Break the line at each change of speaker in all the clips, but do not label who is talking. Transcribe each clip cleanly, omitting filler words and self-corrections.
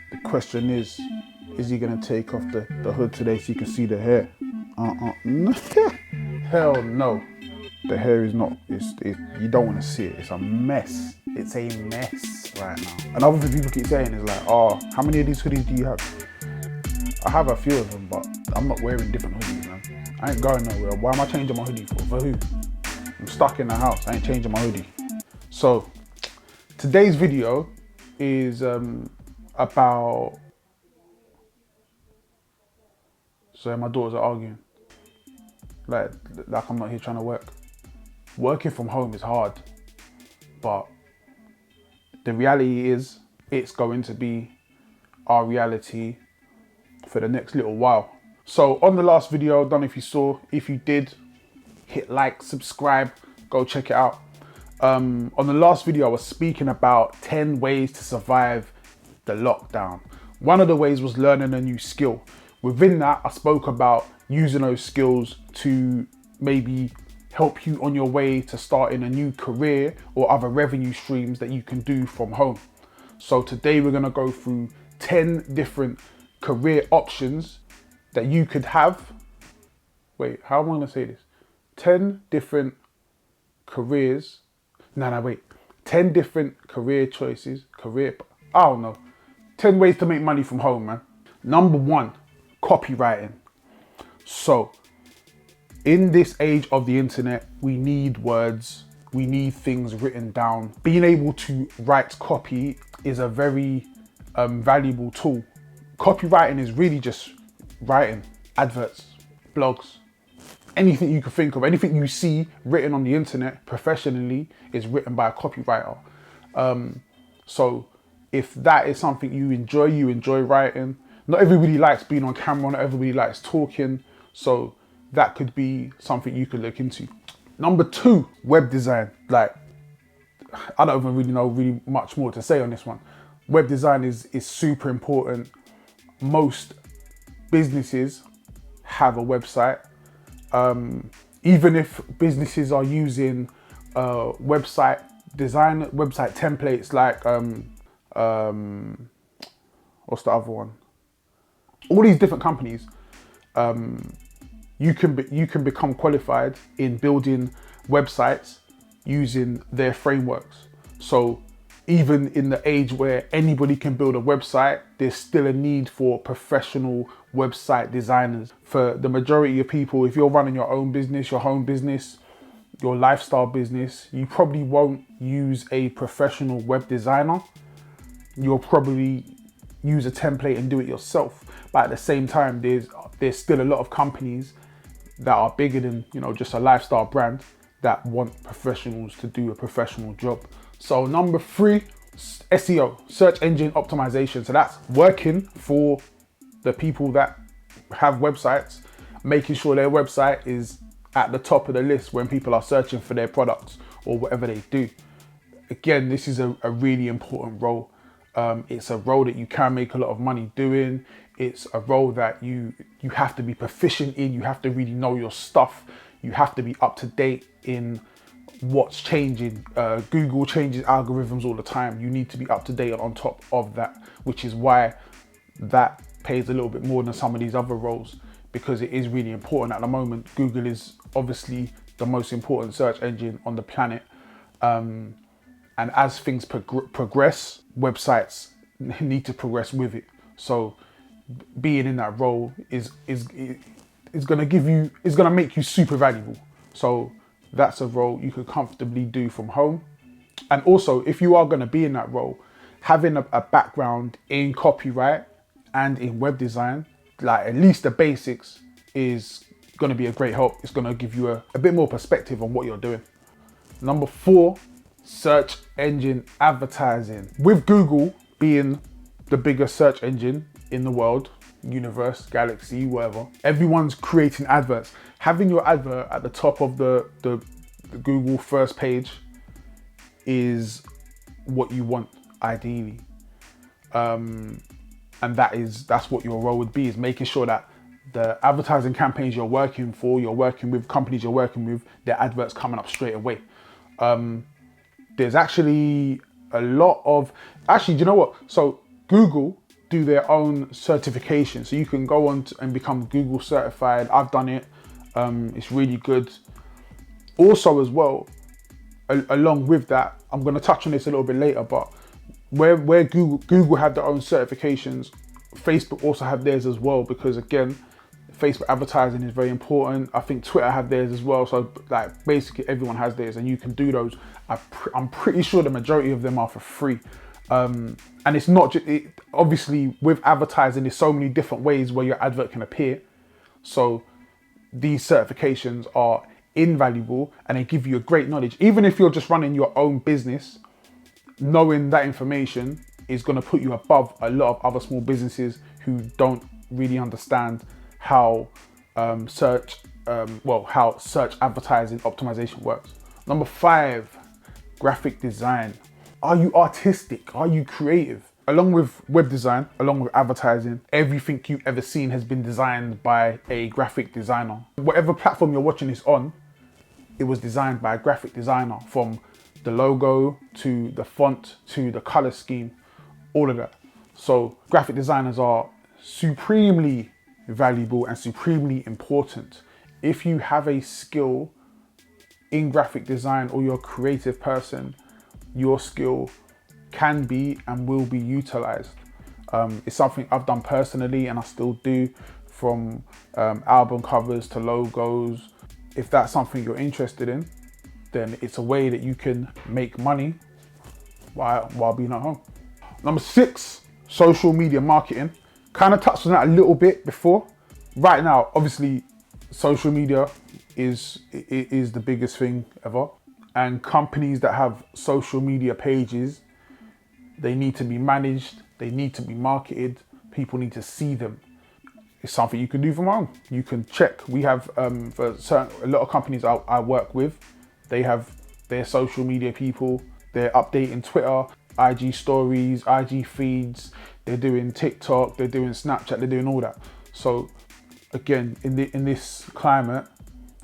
The question is he gonna take off the hood today so you can see the hair? No. Hell no. The hair is not, you don't want to see it. It's a mess. It's a mess right now. Another thing people keep saying is like, oh, how many of these hoodies do you have? I have a few of them, but I'm not wearing different hoodies, man. I ain't going nowhere. Why am I changing my hoodie for? For who? I'm stuck in the house. I ain't changing my hoodie. So, today's video is about... So my daughters are arguing. Like I'm not here trying to work. Working from home is hard, but the reality is it's going to be our reality for the next little while. So on the last video, I don't know if you saw. If you did, hit like, subscribe, go check it out. On the last video, I was speaking about 10 ways to survive the lockdown. One of the ways was learning a new skill. Within that, I spoke about using those skills to maybe help you on your way to starting a new career or other revenue streams that you can do from home. So today we're gonna go through 10 different career options that you could have. Wait, how am I gonna say this? 10 different careers. No, 10 different career choices. I don't know. 10 ways to make money from home, man. Number one, copywriting. So, in this age of the internet, we need words, we need things written down. Being able to write copy is a very valuable tool. Copywriting is really just writing adverts, blogs, anything you can think of, anything you see written on the internet professionally is written by a copywriter. So if that is something you enjoy writing. Not everybody likes being on camera, not everybody likes talking. So that could be something you could look into. Number two, web design. Like, I don't even really know really much more to say on this one. Web design is super important. Most businesses have a website. Even if businesses are using website design, website templates like, what's the other one? All these different companies, you can become qualified in building websites using their frameworks. So even in the age where anybody can build a website, there's still a need for professional website designers. For the majority of people, if you're running your own business, your home business, your lifestyle business, you probably won't use a professional web designer. You'll probably use a template and do it yourself. But at the same time, there's still a lot of companies that are bigger than, just a lifestyle brand that want professionals to do a professional job. So number three, SEO, search engine optimization. So that's working for the people that have websites, making sure their website is at the top of the list when people are searching for their products or whatever they do. Again, this is a really important role. It's a role that you can make a lot of money doing. It's a role that you have to be proficient in. You have to really know your stuff. You have to be up to date in what's changing. Google changes algorithms all the time. You need to be up to date and on top of that, which is why that pays a little bit more than some of these other roles, because it is really important at the moment. Google is obviously the most important search engine on the planet. And as things progress, websites need to progress with it. So being in that role is going to make you super valuable. So that's a role you could comfortably do from home. And also, if you are going to be in that role, having a background in copyright and in web design, like at least the basics, is going to be a great help. It's going to give you a bit more perspective on what you're doing. Number four, search engine advertising. With Google being the biggest search engine in the world, universe, galaxy, whatever, everyone's creating adverts. Having your advert at the top of the Google first page is what you want, ideally. And that's what your role would be, is making sure that the advertising campaigns you're working for, you're working with, companies you're working with, their adverts coming up straight away. There's actually a lot of, do you know what? So Google do their own certification. So you can go on and become Google certified. I've done it. It's really good. Also as well, along with that, I'm going to touch on this a little bit later, but where Google have their own certifications, Facebook also have theirs as well, because again, Facebook advertising is very important. I think Twitter have theirs as well. So like basically everyone has theirs, and you can do those. I'm pretty sure the majority of them are for free. And it's not just, obviously with advertising, there's so many different ways where your advert can appear. So these certifications are invaluable and they give you a great knowledge. Even if you're just running your own business, knowing that information is going to put you above a lot of other small businesses who don't really understand how search advertising optimization works. Number 5, graphic design. Are you artistic? Are you creative? Along with web design, along with advertising, everything you've ever seen has been designed by a graphic designer. Whatever platform you're watching this on, it was designed by a graphic designer, from the logo to the font to the color scheme, all of that. So graphic designers are supremely valuable and supremely important. If you have a skill in graphic design or you're a creative person, your skill can be and will be utilized. It's something I've done personally and I still do, from album covers to logos. If that's something you're interested in, then it's a way that you can make money while being at home. Number 6, social media marketing. Kind of touched on that a little bit before. Right now, obviously, social media is the biggest thing ever. And companies that have social media pages, they need to be managed, they need to be marketed, people need to see them. It's something you can do from home. You can check. We have, for a lot of companies I work with, they have their social media people, they're updating Twitter, IG stories, IG feeds, they're doing TikTok, they're doing Snapchat, they're doing all that. So again, in this climate,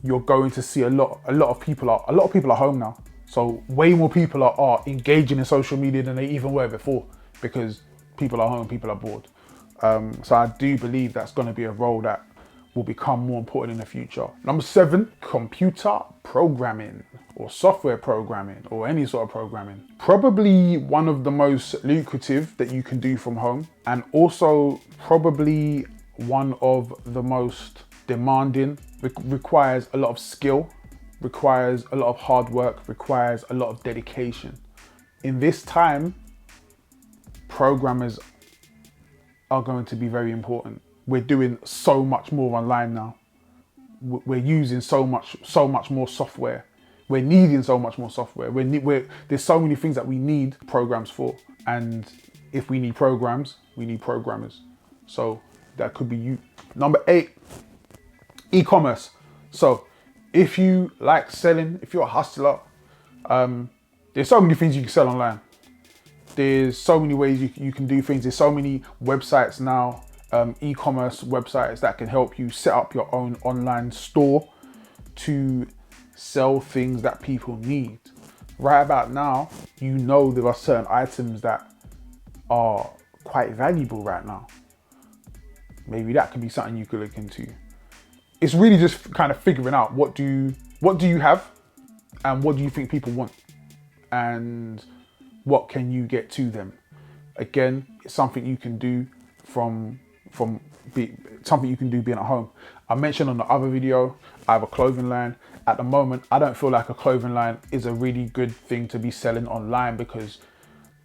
you're going to see a lot of people are home now. So way more people are engaging in social media than they even were before, because people are home, people are bored. So I do believe that's going to be a role that will become more important in the future. Number 7, computer programming or software programming or any sort of programming. Probably one of the most lucrative that you can do from home, and also probably one of the most demanding. Requires a lot of skill, requires a lot of hard work, requires a lot of dedication. In this time, programmers are going to be very important. We're doing so much more online now. We're using so much more software. We're needing so much more software. There's so many things that we need programs for. And if we need programs, we need programmers. So that could be you. Number 8, e-commerce. So if you like selling, if you're a hustler, there's so many things you can sell online. There's so many ways you can do things. There's so many websites now, e-commerce websites that can help you set up your own online store to sell things that people need. Right about now, you know there are certain items that are quite valuable right now. Maybe that could be something you could look into. It's really just kind of figuring out what do you have and what do you think people want, and what can you get to them. Again, it's something you can do something you can do being at home. I mentioned on the other video, I have a clothing line. At the moment, I don't feel like a clothing line is a really good thing to be selling online, because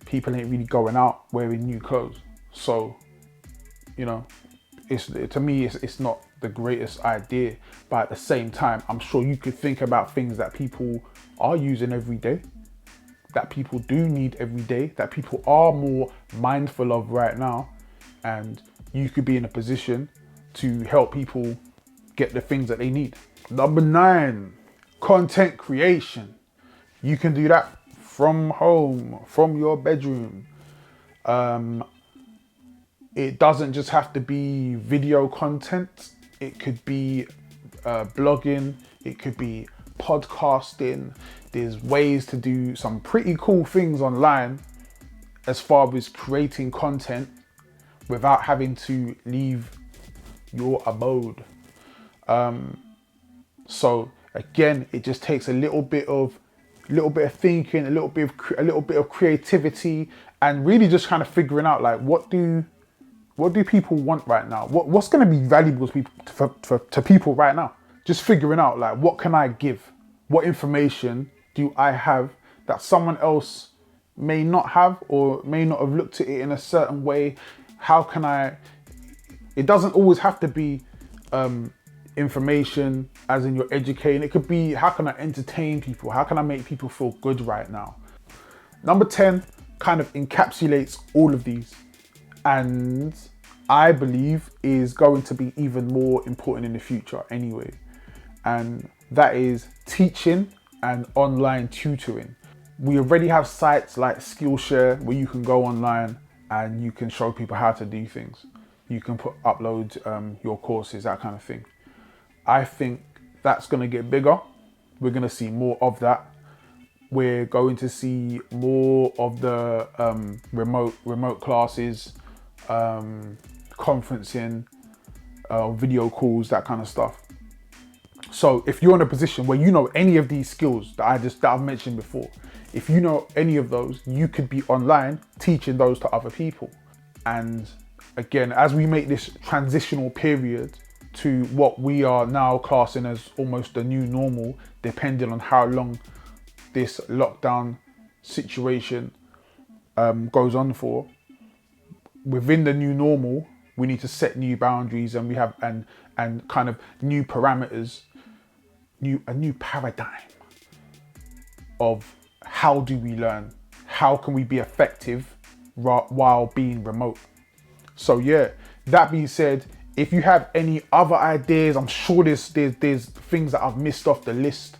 people ain't really going out wearing new clothes. So, you know, to me, it's not the greatest idea. But at the same time, I'm sure you could think about things that people are using every day, that people do need every day, that people are more mindful of right now. And you could be in a position to help people get the things that they need. Number 9, content creation. You can do that from home, from your bedroom. It doesn't just have to be video content. It could be blogging, it could be podcasting. There's ways to do some pretty cool things online as far as creating content without having to leave your abode. So again, it just takes a little bit of thinking, a little bit of creativity, and really just kind of figuring out like what do people want right now? What's going to be valuable to people, to people right now? Just figuring out like what can I give? What information do I have that someone else may not have or may not have looked at it in a certain way? How can I? It doesn't always have to be information as in you're educating. It could be, how can I entertain people? How can I make people feel good right now? Number 10 kind of encapsulates all of these, and I believe is going to be even more important in the future anyway. And that is teaching and online tutoring. We already have sites like Skillshare where you can go online and you can show people how to do things. You can upload your courses, that kind of thing. I think that's going to get bigger. We're going to see more of that. We're going to see more of the remote classes, conferencing, video calls, that kind of stuff. So if you're in a position where you know any of these skills that I've mentioned before, if you know any of those, you could be online teaching those to other people. And again, as we make this transitional period to what we are now classing as almost the new normal, depending on how long this lockdown situation goes on for, within the new normal, we need to set new boundaries, and we have and kind of new parameters, a new paradigm of how do we learn, how can we be effective while being remote. So yeah, that being said, if you have any other ideas, I'm sure there's things that I've missed off the list,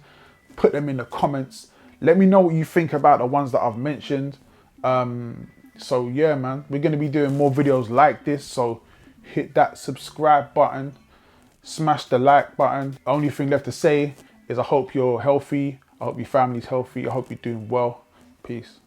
put them in the comments. Let me know what you think about the ones that I've mentioned. So yeah, man, we're going to be doing more videos like this. So hit that subscribe button, smash the like button. The only thing left to say is I hope you're healthy. I hope your family's healthy. I hope you're doing well. Peace.